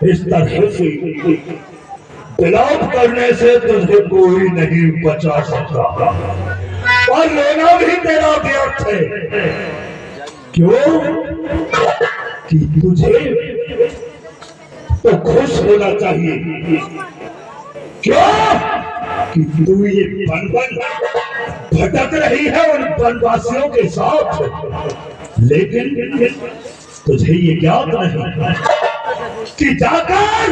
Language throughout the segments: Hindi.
इस तरह से विलाप करने से तुझे कोई नहीं बचा सकता और रोना भी तेरा व्यर्थ है। क्यों कि तुझे तो खुश होना चाहिए। क्यों कि तू ये बन भटक रही है उन वनवासियों के साथ, लेकिन तुझे ये ज्ञात नहीं कि जाकर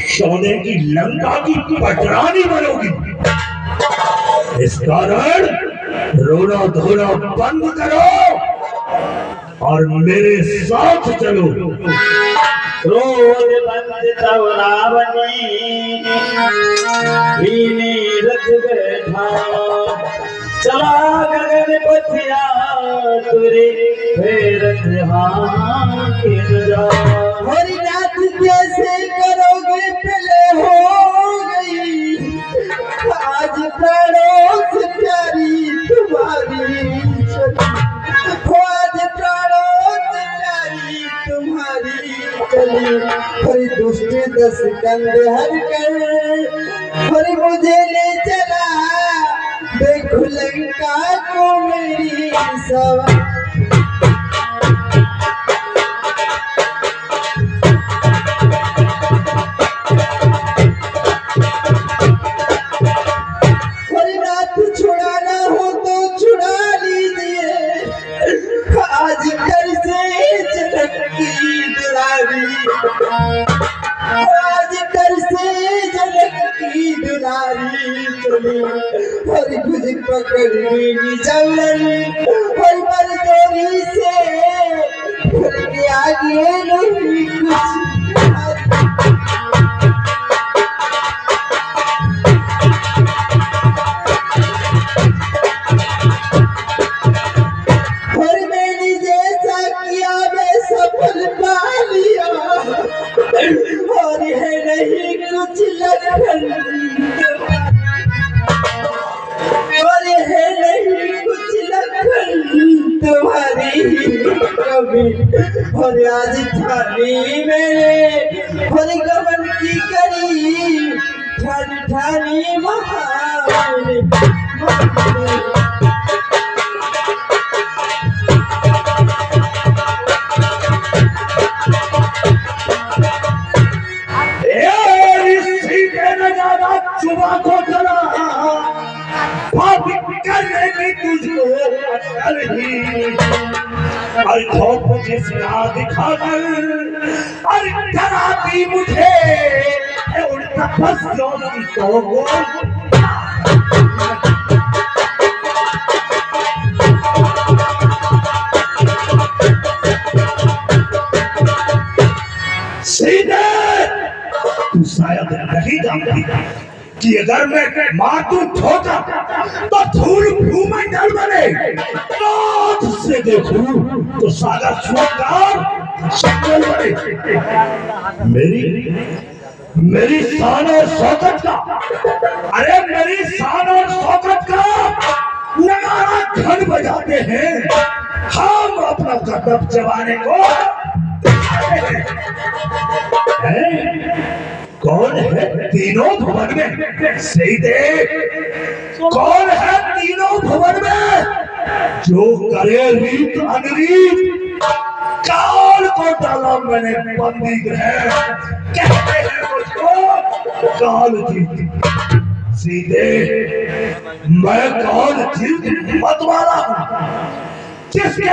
सोने की लंका की पटरानी बनोगी। इस कारण रोना धोना बंद करो और मेरे साथ चलो। क्रोध बंद तब रावणी रथ बैठा, चला गगन पथिया तुरे फेरत हरी रात जैसे करोगे पहले हो गई, आज प्राणों से प्यारी तुम्हारी आज प्राणों से प्यारी तुम्हारी चली। हरी दुष्ट दस कंध हर कर हरी मुझे ले चला, देखो लंका को मेरी सवा। आज कर से जनक की दुलारी चली, हर कुछ पकड़ी चलन हर पर जोरी से आगे नहीं जवानी मेरे हर गमन की करी ठानी ठानी महाने चुबा को चला बात करने की तुझको अकल ही अरे खौफ जिसना दिखाकर अरे डराती मुझे उल्टा फंसों की तो सीधे तू शायद नहीं जानती कि अगर मैं मातू ठोका तो धूल भूमंडल बने रात से देखूं तो सागर छोड़कर शक्ल बने मेरी शान और शौकत का अरे मेरी शान और शौकत का नगारा घन बजाते हैं हम अपना कर्तव्य जवाने को कौन है तीनों भवन में सीधे कौन है तीनों भवन में जो करे रीत अनरीत काल को डाला मैंने बंदी ग्रह कहते हैं मुझको काल जीत सीधे मैं काल जीत मत वाला हूं जिसके